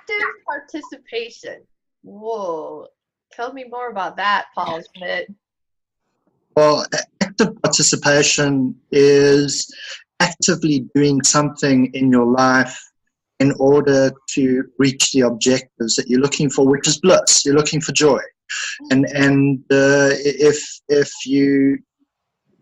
active participation. Whoa. Tell me more about that, Paul Schmidt. Well, active participation is actively doing something in your life in order to reach the objectives that you're looking for, which is bliss. You're looking for joy. If you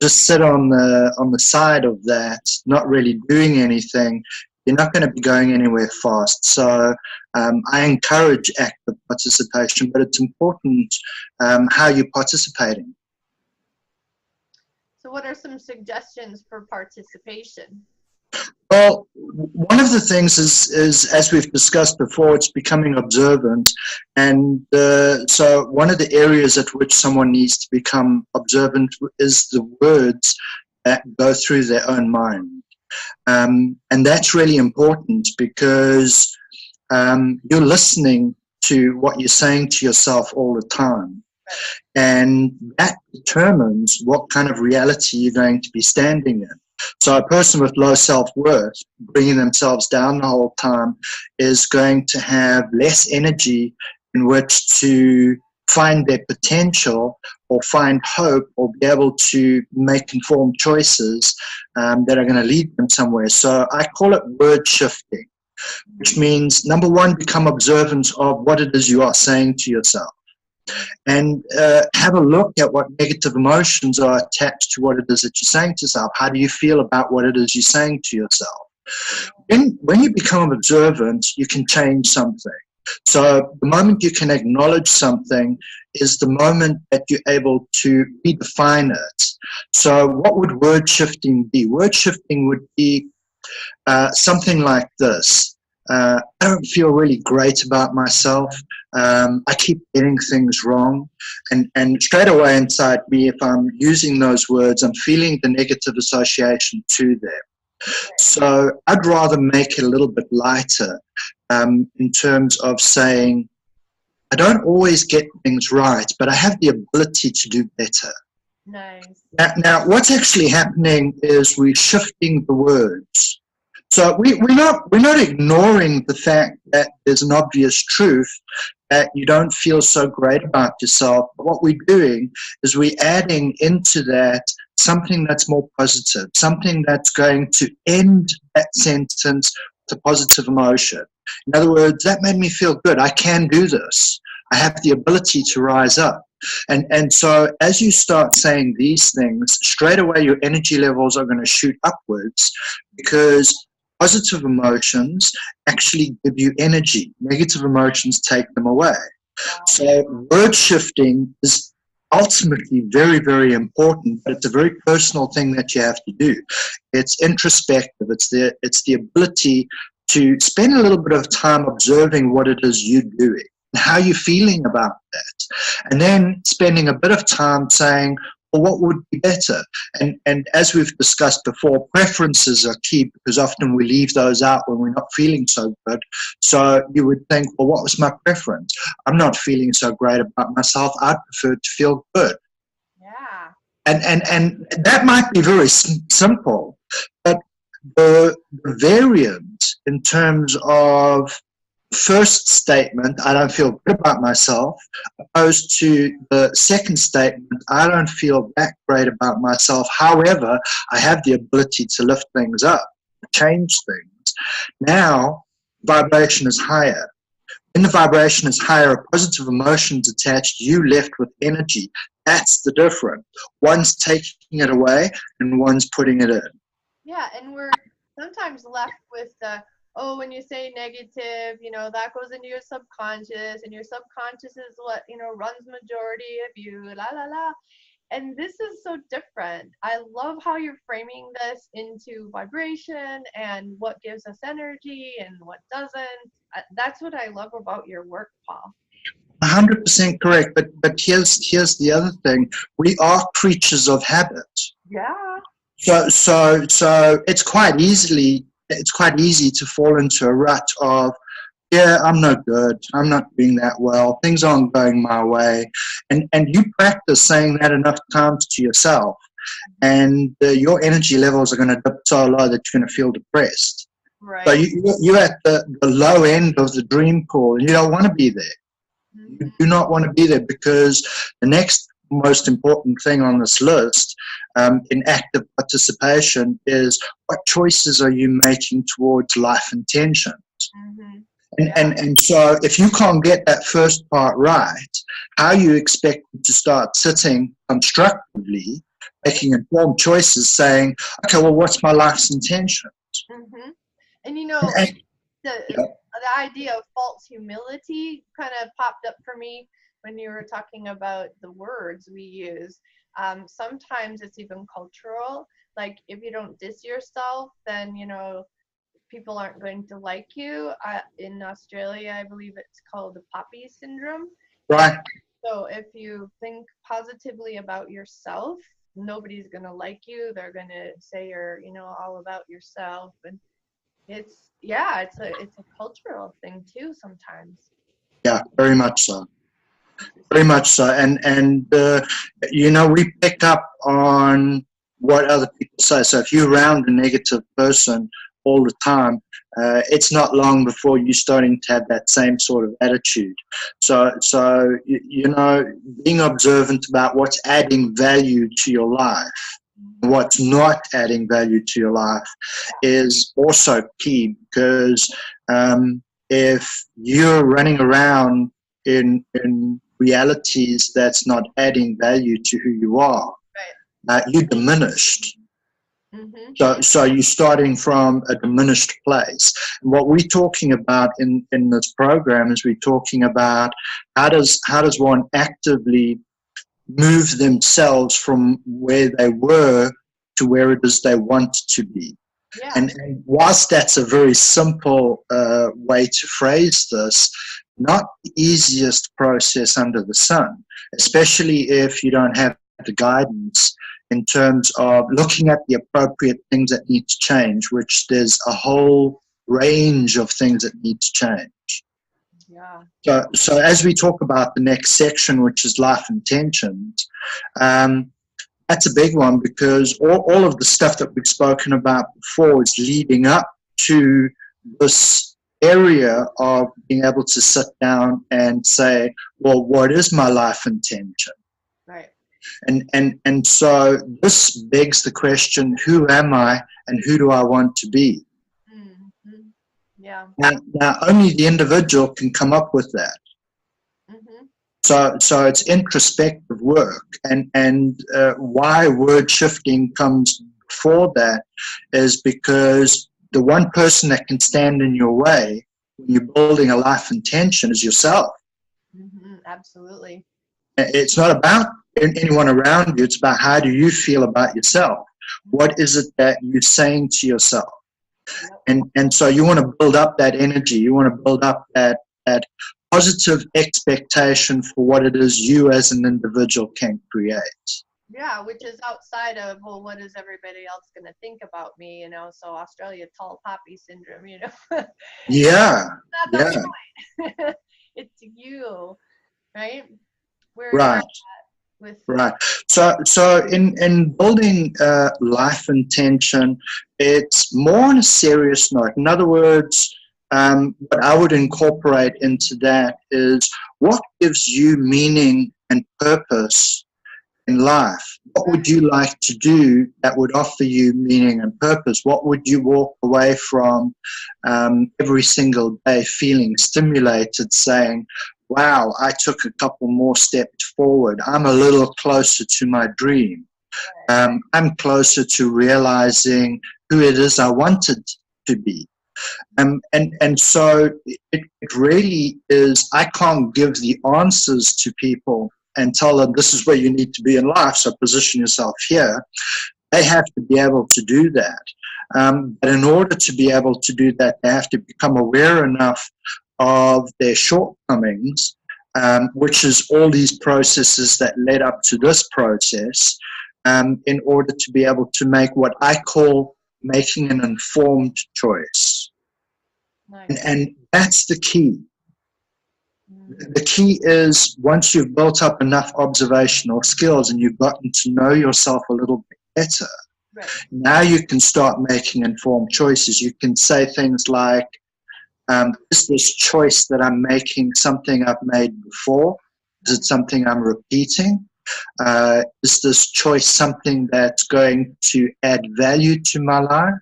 just sit on the side of that, not really doing anything, you're not going to be going anywhere fast. So I encourage active participation, but it's important how you're participating. So what are some suggestions for participation? Well, one of the things is, as we've discussed before, it's becoming observant. And so one of the areas at which someone needs to become observant is the words that go through their own mind. And that's really important because you're listening to what you're saying to yourself all the time. And that determines what kind of reality you're going to be standing in. So a person with low self-worth, bringing themselves down the whole time, is going to have less energy in which to find their potential or find hope or be able to make informed choices that are going to lead them somewhere. So I call it word shifting, which means, number one, become observant of what it is you are saying to yourself. And have a look at what negative emotions are attached to what it is that you're saying to yourself. How do you feel about what it is you're saying to yourself? When you become observant, you can change something. So the moment you can acknowledge something is the moment that you're able to redefine it. So what would word shifting be? Word shifting would be something like this. I don't feel really great about myself. I keep getting things wrong. And straight away inside me, if I'm using those words, I'm feeling the negative association to them. So I'd rather make it a little bit lighter in terms of saying, I don't always get things right, but I have the ability to do better. Nice. Now what's actually happening is we're shifting the words. So we're not ignoring the fact that there's an obvious truth that you don't feel so great about yourself. But what we're doing is we're adding into that something that's more positive, something that's going to end that sentence with a positive emotion. In other words, that made me feel good. I can do this. I have the ability to rise up. And so as you start saying these things, straight away your energy levels are going to shoot upwards because positive emotions actually give you energy. Negative emotions take them away. So word shifting is ultimately very, very important, but it's a very personal thing that you have to do. It's introspective. It's the ability to spend a little bit of time observing what it is you're doing and how you're feeling about that. And then spending a bit of time saying, well, what would be better? And as we've discussed before, preferences are key because often we leave those out when we're not feeling so good. So you would think, well, what was my preference? I'm not feeling so great about myself. I prefer to feel good. Yeah. And that might be very simple, but the variant in terms of first statement, I don't feel good about myself, opposed to the second statement, I don't feel that great about myself. However, I have the ability to lift things up, change things. Now, vibration is higher. When the vibration is higher, positive emotions attached, you left with energy. That's the difference. One's taking it away and one's putting it in. Yeah, and we're sometimes left with the, oh, when you say negative, that goes into your subconscious, and your subconscious is what, runs majority of you, la, la, la. And this is so different. I love how you're framing this into vibration and what gives us energy and what doesn't. That's what I love about your work, Paul. 100% correct. But here's the other thing. We are creatures of habit. Yeah. So it's quite easy to fall into a rut of, yeah, I'm no good, I'm not doing that well, things aren't going my way. And you practice saying that enough times to yourself, and your energy levels are going to dip so low that you're going to feel depressed. So Right. you're at the low end of the dream pool, and you don't want to be there. You Mhm. do not want to be there, because the next most important thing on this list, in active participation, is what choices are you making towards life intention? Mhm. And, Yeah. and, and so if you can't get that first part right, how you expect to start sitting constructively, Right. making informed choices, saying, okay, well, what's my life's intention? Mhm. And And, and, the idea of false humility kind of popped up for me when you were talking about the words we use. Sometimes it's even cultural. Like if you don't diss yourself, then people aren't going to like you. In Australia, I believe it's called the poppy syndrome. And right, so if you think positively about yourself, nobody's gonna like you. They're gonna say you're, all about yourself. And it's a cultural thing too sometimes. yeah, very much so. Very Interesting. much so. We pick up on what other people say. So if you're around a negative person all the time, it's not long before you're starting to have that same sort of attitude. So being observant about what's adding value to your life, Mhm. what's not adding value to your life, is also key, because if you're running around in realities that's not adding value to who you are, Right. you're diminished. Mhm. So you're starting from a diminished place. And what we're talking about in this program is we're talking about how does one actively move themselves from where they were to where it is they want to be. Yeah. And whilst that's a very simple way to phrase this, not the easiest process under the sun, especially if you don't have the guidance in terms of looking at the appropriate things that need to change, which there's a whole range of things that need to change. Yeah. So as we talk about the next section, which is life intentions, um, that's a big one, because all of the stuff that we've spoken about before is leading up to this area of being able to sit down and say, well, what is my life intention? Right. And so this begs the question, who am I and who do I want to be? Mhm. Yeah. Now only the individual can come up with that. Mhm. So it's introspective work, and why word shifting comes before that is because the one person that can stand in your way when you're building a life intention is yourself. Mhm. Absolutely. It's not about anyone around you. It's about how do you feel about yourself. What is it that you're saying to yourself? Yep. And so you want to build up that energy. You want to build up that positive expectation for what it is you as an individual can create. Yeah, which is outside of, well, what is everybody else going to think about me, So Australia tall poppy syndrome. Yeah, Not the yeah, point. It's you, right? Where you're right, at with. right. So in building life intention, it's more on a serious note. In other words, what I would incorporate into that is what gives you meaning and purpose in life. What would you like to do that would offer you meaning and purpose? What would you walk away from every single day feeling stimulated, saying, wow, I took a couple more steps forward. I'm a little closer to my dream. I'm closer to realizing who it is I wanted to be. And so it really is, I can't give the answers to people and tell them this is where you need to be in life, so position yourself here. They have to be able to do that. But in order to be able to do that, they have to become aware enough of their shortcomings, which is all these processes that led up to this process, in order to be able to make what I call making an informed choice. Nice. And that's the key. Mhm. The key is once you've built up enough observational skills and you've gotten to know yourself a little bit better, Right. Now you can start making informed choices. You can say things like, is this choice that I'm making something I've made before? Is it something I'm repeating? Is this choice something that's going to add value to my life?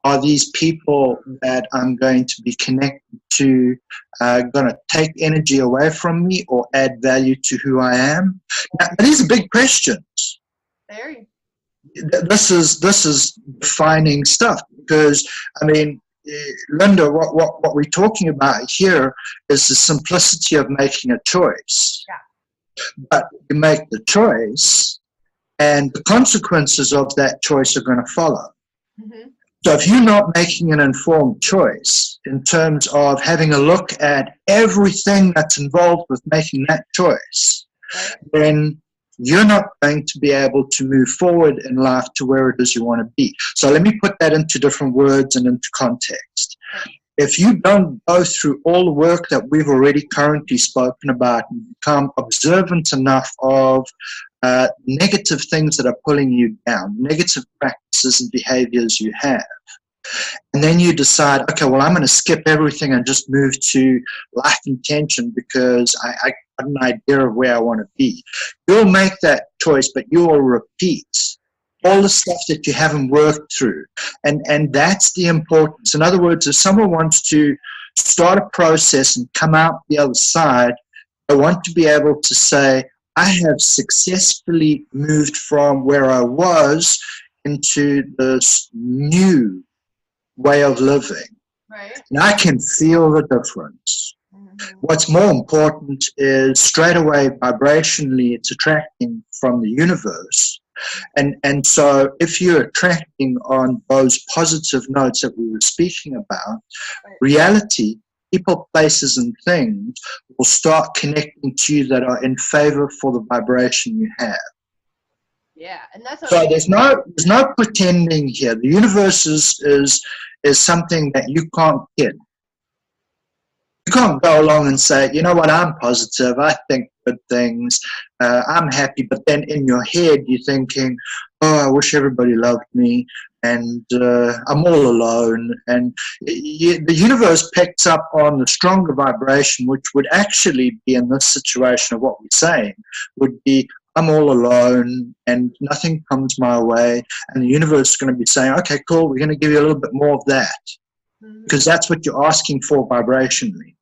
Are these people that I'm going to be connected to going to take energy away from me or add value to who I am? Now, these are big questions. Very. This is defining stuff because, I mean, Linda, what we're talking about here is the simplicity of making a choice. Yeah. But you make the choice, and the consequences of that choice are going to follow. Mm-hmm. So if you're not making an informed choice in terms of having a look at everything that's involved with making that choice, Right. then you're not going to be able to move forward in life to where it is you want to be. So let me put that into different words and into context. If you don't go through all the work that we've already currently spoken about and become observant enough of negative things that are pulling you down, negative practices and behaviors you have, and then you decide, okay, well, I'm going to skip everything and just move to life intention because I got an idea of where I want to be. You'll make that choice, but you will repeat all the stuff that you haven't worked through. And that's the importance. In other words, if someone wants to start a process and come out the other side, they want to be able to say, I have successfully moved from where I was into this new way of living. Right. And I can feel the difference. Mm-hmm. What's more important is straight away vibrationally it's attracting from the universe. And so if you're attracting on those positive notes that we were speaking about, Right. reality, people, places, and things will start connecting to you that are in favor for the vibration you have. Yeah, and that's So there's no pretending here. The universe is something that you can't get. You can't go along and say, you know what, I'm positive, I think good things, I'm happy, but then in your head you're thinking, oh, I wish everybody loved me, and I'm all alone. And the universe picks up on the stronger vibration, which would actually be in this situation of what we're saying, would be, I'm all alone and nothing comes my way. And the universe is going to be saying, okay, cool, we're going to give you a little bit more of that. Because that's what you're asking for vibrationally.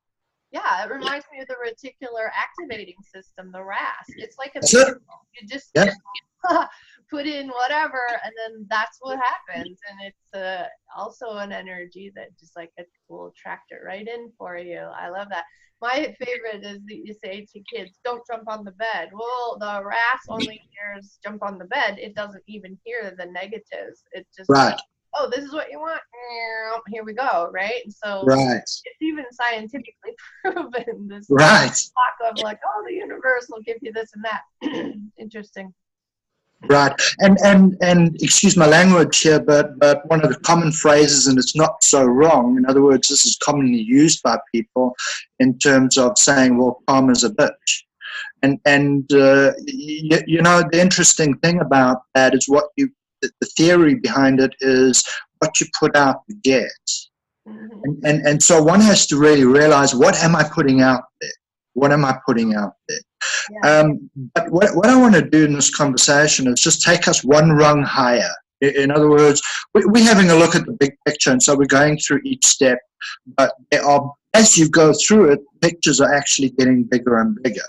Yeah, it reminds me of the reticular activating system, the RAS. It's like a That's it. you just Yeah. put in whatever, and then that's what happens. And it's also an energy that just like it will attract it right in for you. I love that. My favorite is that you say to kids, don't jump on the bed. Well, the RAS only hears jump on the bed. It doesn't even hear the negatives. It just Right. oh, this is what you want. Here we go, right? So Right. it's even scientifically proven. This Right. talk of like, oh, the universe will give you this and that. Interesting. Right. And excuse my language here, but one of the common phrases, and it's not so wrong, in other words, this is commonly used by people in terms of saying, well, karma's a bitch. And you know, the interesting thing about that is the theory behind it is what you put out, you get. Mm-hmm. And so one has to really realize, what am I putting out there? What am I putting out there? Yeah. But what I want to do in this conversation is just take us one rung higher. In other words, we're having a look at the big picture, and so we're going through each step. But as you go through it, pictures are actually getting bigger and bigger.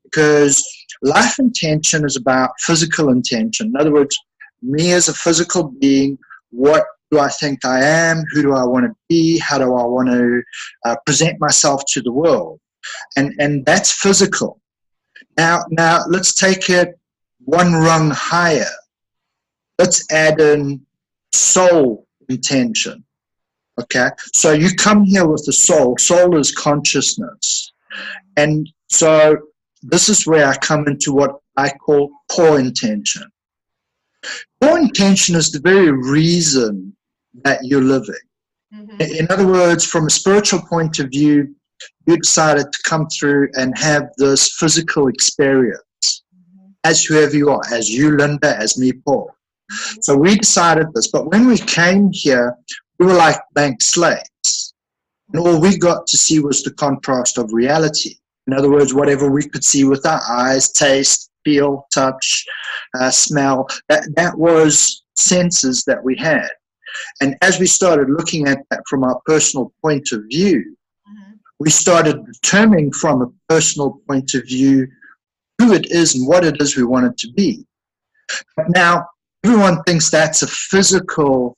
Because life intention is about physical intention. In other words, me as a physical being, what do I think I am? Who do I want to be? How do I want to present myself to the world? And that's physical. Now let's take it one rung higher. Let's add in soul intention. Okay? So you come here with the soul. Soul is consciousness. And so this is where I come into what I call core intention. Core intention is the very reason that you're living. Mm-hmm. In other words, from a spiritual point of view, you decided to come through and have this physical experience as whoever you are, as you, Linda, as me, Paul. Mhm. So we decided this. But when we came here, we were like blank slates. And all we got to see was the contrast of reality. In other words, whatever we could see with our eyes, taste, feel, touch, smell, that was senses that we had. And as we started looking at that from our personal point of view, Mhm. we started determining from a personal point of view who it is and what it is we want it to be. But now, everyone thinks that's a physical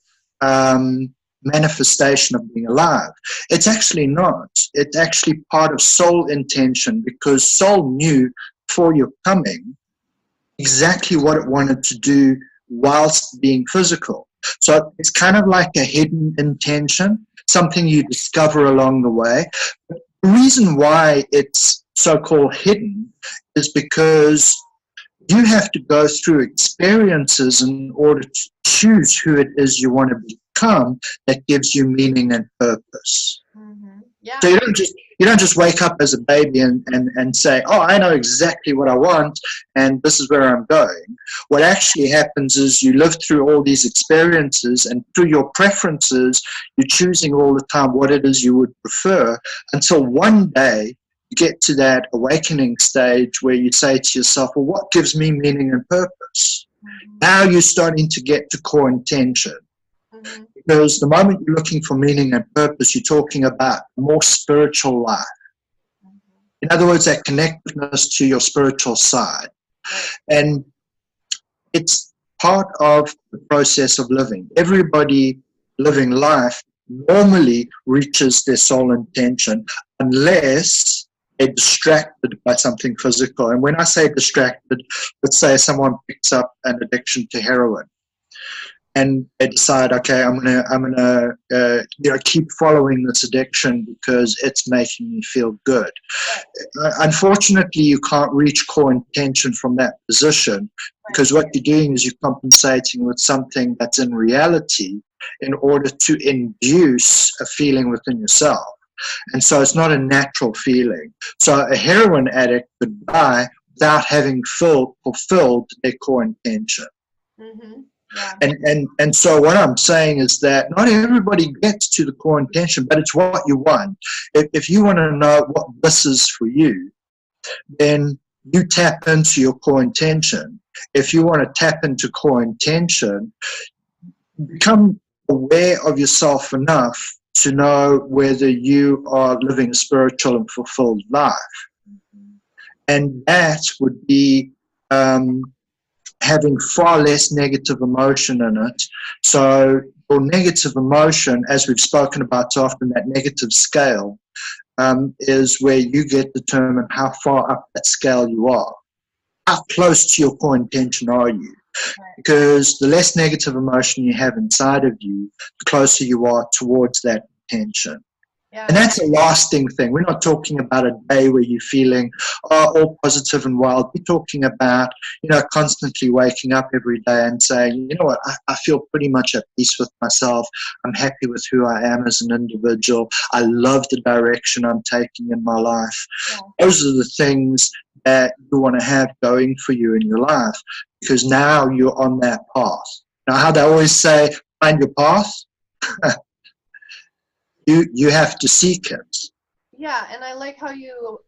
manifestation of being alive. It's actually not. It's actually part of soul intention, because soul knew before your coming exactly what it wanted to do whilst being physical. So it's kind of like a hidden intention, something you discover along the way. But the reason why it's so-called hidden is because you have to go through experiences in order to choose who it is you want to become that gives you meaning and purpose. Mhm. So Yeah. you don't just wake up as a baby and say, oh, I know exactly what I want and this is where I'm going. What actually happens is you live through all these experiences, and through your preferences, you're choosing all the time what it is you would prefer, until one day you get to that awakening stage where you say to yourself, well, what gives me meaning and purpose? Mhm. Now you're starting to get to core intention. Mhm. Because the moment you're looking for meaning and purpose, you're talking about a more spiritual life. Mhm. In other words, that connectedness to your spiritual side. Right. And it's part of the process of living. Everybody living life normally reaches their soul intention unless they're distracted by something physical. And when I say distracted, let's say someone picks up an addiction to heroin, and they decide, okay, I'm gonna keep following this addiction because it's making me feel good. Right. Unfortunately, you can't reach core intention from that position, Right. because what you're doing is you're compensating with something that's in reality in order to induce a feeling within yourself. And so it's not a natural feeling. So a heroin addict could die without having fulfilled their core intention. Mhm. Yeah. And so what I'm saying is that not everybody gets to the core intention, but it's what you want. If you want to know what this is for you, then you tap into your core intention. If you want to tap into core intention, become aware of yourself enough to know whether you are living a spiritual and fulfilled life. Mhm. And that would be having far less negative emotion in it. So your negative emotion, as we've spoken about so often, that negative scale, is where you get determined how far up that scale you are. How close to your core intention are you? Right. Because the less negative emotion you have inside of you, the closer you are towards that intention. And Yeah. that's a lasting thing. We're not talking about a day where you're feeling all positive and wild. We're talking about, constantly waking up every day and saying, you know what, I feel pretty much at peace with myself. I'm happy with who I am as an individual. I love the direction I'm taking in my life. Yeah. Those are the things that you want to have going for you in your life, because now you're on that path. Now, how they always say, find your path. You have to seek it. Yeah, and I like how you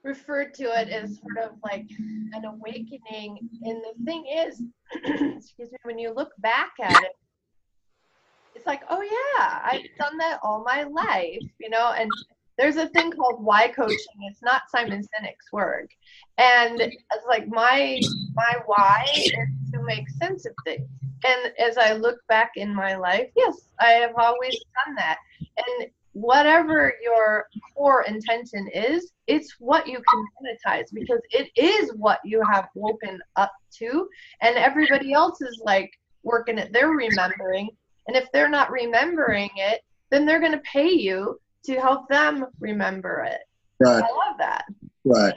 referred to it as sort of like an awakening. And the thing is, excuse me, when you look back at it, it's like, oh yeah, I've done that all my life, and there's a thing called why coaching. It's not Simon Sinek's work. And it's like my why is to make sense of things. And as I look back in my life, yes, I have always done that. And whatever your core intention is, it's what you can monetize, because it is what you have woken up to. And everybody else is like working it, they're remembering. And if they're not remembering it, then they're going to pay you to help them remember it. Right, I love that. right.